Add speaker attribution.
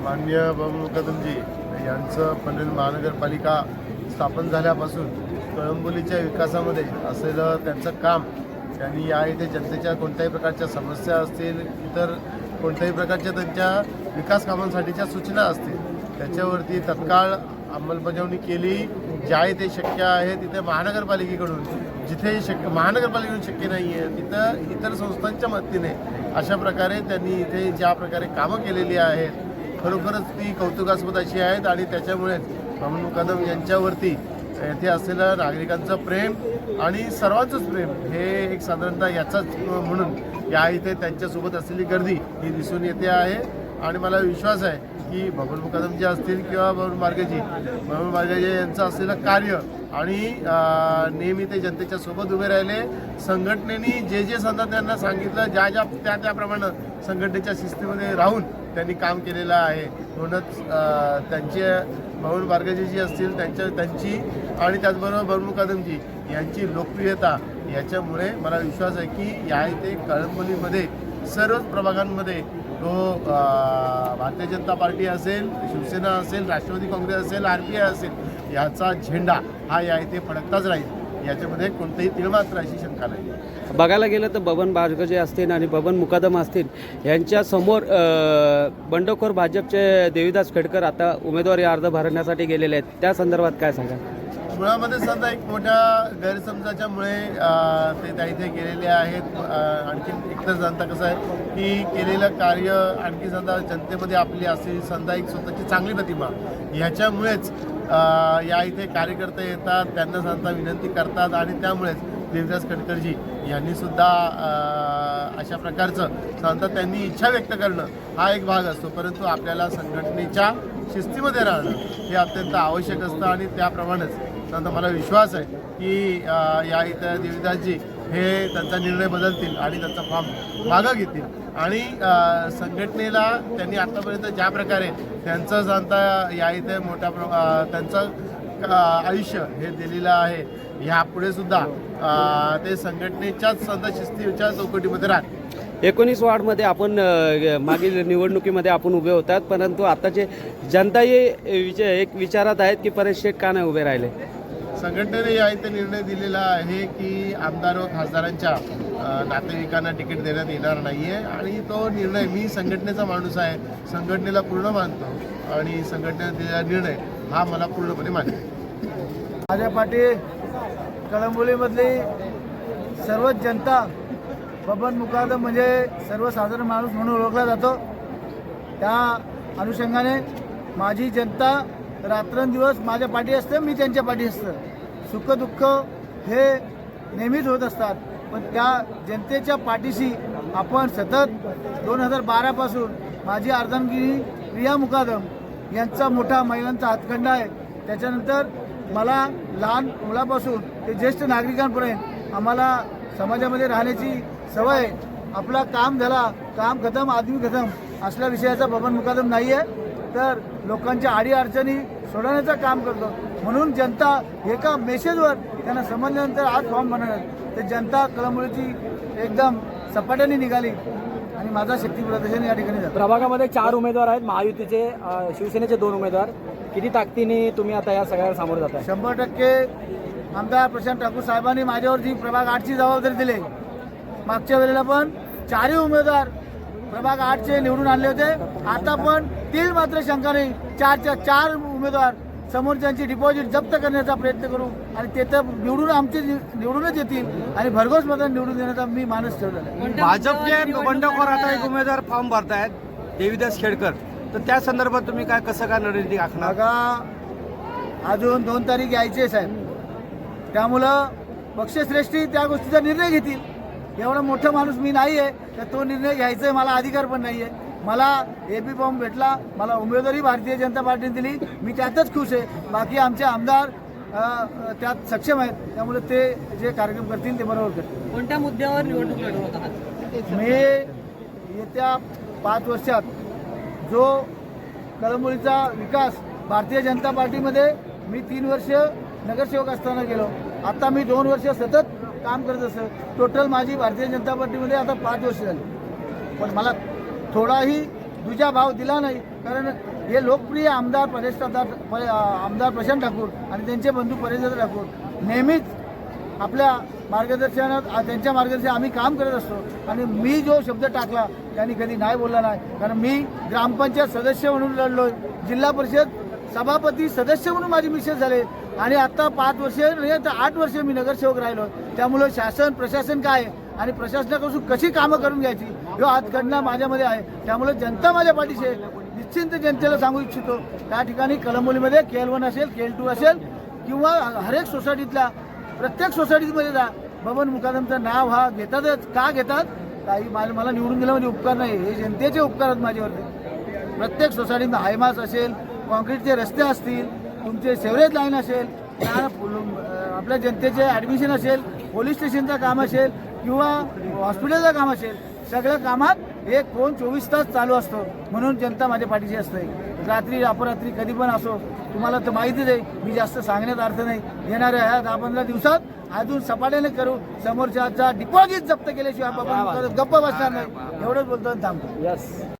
Speaker 1: माननीय बबन कदमजी यांचं पनवेल महानगरपालिका स्थापन झाल्यापासून कळंबोलीच्या विकासामध्ये असलेलं त्यांचं काम, त्यांनी या इथे जनतेच्या कोणत्याही प्रकारच्या समस्या असतील, इतर कोणत्याही प्रकारच्या त्यांच्या विकास कामांसाठीच्या सूचना असतील, त्याच्यावरती तत्काळ अंमलबजावणी केली. ज्या इथे शक्य आहे तिथे महानगरपालिकेकडून, जिथे महानगरपालिकेकडून शक्य नाही आहे तिथं इतर संस्थांच्या मदतीने अशा प्रकारे त्यांनी इथे ज्या प्रकारे कामं केलेली आहेत खरोखरच ती कौतुकास्पद अशी आहेत. आणि त्याच्यामुळेच बबन कदम यांच्यावरती येथे असलेलं नागरिकांचं प्रेम आणि सर्वांचंच प्रेम हे एक साधारणतः याचाच म्हणून या इथे त्यांच्यासोबत असलेली गर्दी ही दिसून येते आहे. आणि मला विश्वास आहे की बबन कदम जे असतील किंवा बबन बारगेजी यांचं असलेलं कार्य आणि नेहमी ते जनतेच्या सोबत उभे राहिले. संघटनेने जे जे संत त्यांना सांगितलं, त्याप्रमाणे संघटनेच्या शिस्तीमध्ये राहून त्यांनी काम केलेलं आहे. म्हणूनच त्यांचे बबन बारगेजी असतील त्यांची आणि त्याचबरोबर बबन कदमजी यांची लोकप्रियता याच्यामुळे मला विश्वास आहे की या इथे कळंबोलीमध्ये सर्वच प्रभागांमध्ये तो भारतीय जनता पार्टी असेल, शिवसेना असेल, राष्ट्रवादी काँग्रेस असेल, RPI असेल, याचा झेंडा हा या इथे फडकताच राहील. याच्यामध्ये कोणतेही तिळमात्र अशी शंका नाही.
Speaker 2: बघायला गेलं तर बबन बारगेजी असतील आणि बबन मुकादम असतील यांच्यासमोर बंडखोर भाजपचे देवीदास खेडकर आता उमेदवारी अर्ज भरण्यासाठी गेलेले आहेत. त्या संदर्भात काय सांगा?
Speaker 1: मुळामध्ये सध्या एक मोठ्या गैरसमजाच्यामुळे ते त्या इथे गेलेले आहेत. आणखीन एकतर जनता कसं आहे की केलेलं कार्य आणखी समजा जनतेमध्ये आपली असलेली समजा एक स्वतःची चांगली प्रतिमा ह्याच्यामुळेच या इथे कार्यकर्ते येतात, त्यांना सांगता विनंती करतात आणि त्यामुळेच देवीदास खेडकरजी यांनी सुद्धा अशा प्रकारचं सांगता त्यांनी इच्छा व्यक्त करणं हा एक भाग असतो. परंतु आपल्याला संघटनेच्या शिस्तीमध्ये राहणं हे अत्यंत आवश्यक असतं आणि त्याप्रमाणेच सांगता मला विश्वास आहे की या इथं देवीदासजी हे त्यांचा निर्णय बदलतील आणि त्यांचा फॉर्म मागं घेतील. आणि संघटनेला त्यांनी आतापर्यंत ज्या प्रकारे त्यांचं सांगता या इथे मोठ्या त्यांचं आयुष्य हे दिलेलं आहे, ह्यापुढे सुद्धा ते संघटनेच्याच सांगता शिस्तीच्या चौकटीमध्ये राहतील.
Speaker 2: 19 वॉर्डमध्ये आपण मागील निवडणुकीमध्ये आपण उभे होतात, परंतु आताचे जनताही एक विचारात आहेत की परेश शेठ का नाही उभे राहिले.
Speaker 1: संघटनेने या इथे निर्णय दिलेला आहे की आमदार व खासदारांच्या नातेवाईकांना तिकीट देण्यात येणार नाही आहे. आणि तो निर्णय, मी संघटनेचा माणूस आहे, संघटनेला पूर्ण मानतो आणि संघटनेने दिलेला निर्णय हा मला पूर्णपणे मान्य आहे.
Speaker 3: माझ्या पाठी कळंबोलीमधली सर्वच जनता बबन मुकादम म्हणजे सर्वसाधारण माणूस म्हणून ओळखला जातो. त्या अनुषंगाने माझी जनता रात्रंदिवस माझ्या पाठी असते, मी त्यांच्या पाठी असतं. सुखदुःख हे नेहमीच होत असतात, पण त्या जनतेच्या पाठीशी आपण सतत 2012पासून माझी अर्धांगिनी प्रिया मुकादम यांचा मोठा महिलांचा हातखंडा आहे. त्याच्यानंतर मला लहान मुलापासून ते ज्येष्ठ नागरिकांपर्यंत आम्हाला समाजामध्ये राहण्याची सवय. आपला काम झाला, काम खतम आदमी खतम असल्या विषयाचा बबन मुकादम नाही आहे, तर लोकांच्या अडीअडचणी सोडवण्याचं काम करतो. म्हणून जनता एका मेसेजवर त्यांना समजल्यानंतर आज फॉर्म बनवणार, ते जनता कळंबोलीची एकदम सपाट्याने निघाली आणि माझा शक्ती प्रदर्शन या ठिकाणी झालं.
Speaker 4: प्रभागामध्ये 4 उमेदवार आहेत, महायुतीचे, शिवसेनेचे 2 उमेदवार. किती ताकदीने तुम्ही आता या सगळ्याला सामोरं जाताय?
Speaker 3: 100% आमदार प्रशांत ठाकूर साहेबांनी माझ्यावर जी प्रभाग 8ची जबाबदारी दिली, मागच्या वेळेला पण 4ही उमेदवार प्रभाग 8चे निवडून आणले होते. आता पण तीळ मात्र शंका नाही, 4च्या 4 उमेदवार समोरच्यांची डिपॉझिट जप्त करण्याचा प्रयत्न करू आणि ते तर निवडूनच येतील आणि भरघोस मतांनी निवडून देण्याचा मी मानस ठेवलेला आहे.
Speaker 4: भाजपचे बंडखोर आता एक उमेदवार फॉर्म भरतायत, देवीदास खेडकर, तर त्या संदर्भात तुम्ही कसं काय रणनीती आखणार?
Speaker 3: बघा, अजून 2 तारीख यायची आहे साहेब, त्यामुळं पक्षश्रेष्ठी त्या गोष्टीचा निर्णय घेतील. एवढा मोठा माणूस मी नाही आहे, तर तो निर्णय घ्यायचा आहे मला अधिकार पण नाही आहे. मला AP फॉर्म भेटला, मला उमेदवारी भारतीय जनता पार्टीने दिली, मी त्यातच खुश आहे. बाकी आमचे आमदार त्यात सक्षम आहेत, त्यामुळे ते जे कार्यक्रम करतील ते बरोबर करतील.
Speaker 4: कोणत्या मुद्द्यावर निवडणूक लढवतात?
Speaker 3: मी येत्या 5 वर्षात जो कळंबोलीचा विकास भारतीय जनता पार्टीमध्ये मी 3 वर्ष नगरसेवक असताना गेलो, आता मी 2 वर्ष सतत काम करत असं. टोटल माझी भारतीय जनता पार्टीमध्ये आता 5 वर्ष झाली, पण मला थोडाही दुजा भाव दिला नाही, कारण हे लोकप्रिय आमदार आमदार प्रशांत ठाकूर आणि त्यांचे बंधू परेशदादा ठाकूर नेहमीच आपल्या मार्गदर्शनात त्यांच्या मार्गदर्शनात आम्ही काम करत असतो आणि मी जो शब्द टाकला त्यांनी कधी नाही बोलला नाही. कारण मी ग्रामपंचायत सदस्य म्हणून लढलोय, जिल्हा परिषद सभापती सदस्य म्हणून माझी मिसेस झाले आणि आता 5 वर्ष नाही तर 8 वर्ष मी नगरसेवक राहिलो. त्यामुळं शासन प्रशासन काय आहे आणि प्रशासनापासून कशी कामं करून घ्यायची ह्यो हातखंडा माझ्यामध्ये आहे. त्यामुळे जनता माझ्या पाठीशी आहे. निश्चिंत जनतेला सांगू इच्छितो त्या ठिकाणी कळंबोलीमध्ये KL1 असेल KL2 असेल किंवा हरेक सोसायटीतल्या प्रत्येक सोसायटीमध्ये जा, बबन मुकादमचं नाव हा घेतातच. का घेतात? काही मला निवडून दिलं म्हणजे उपकार नाही, हे जनतेचे उपकार आहेत माझ्यावरती. प्रत्येक सोसायटीत हायमास असेल, कॉन्क्रीटचे रस्ते असतील, तुमचे सेवरेज लाईन असेल, आपल्या जनतेचे ॲडमिशन असेल, पोलीस स्टेशनचं काम असेल किंवा हॉस्पिटलचं काम असेल, सगळ्या कामात एक फोन 24 तास चालू असतो. म्हणून जनता माझ्या पाठीशी असते. रात्री अपरात्री कधी पण असो, तुम्हाला तर माहितीच आहे, मी जास्त सांगण्यात अर्थ नाही. येणाऱ्या ह्या 10-15 दिवसात अजून सपाट्याने करू. समोरच्या डिपॉझिट जप्त केल्याशिवाय आपण गप्प बसणार नाही. एवढंच बोलतो आणि थांबतो.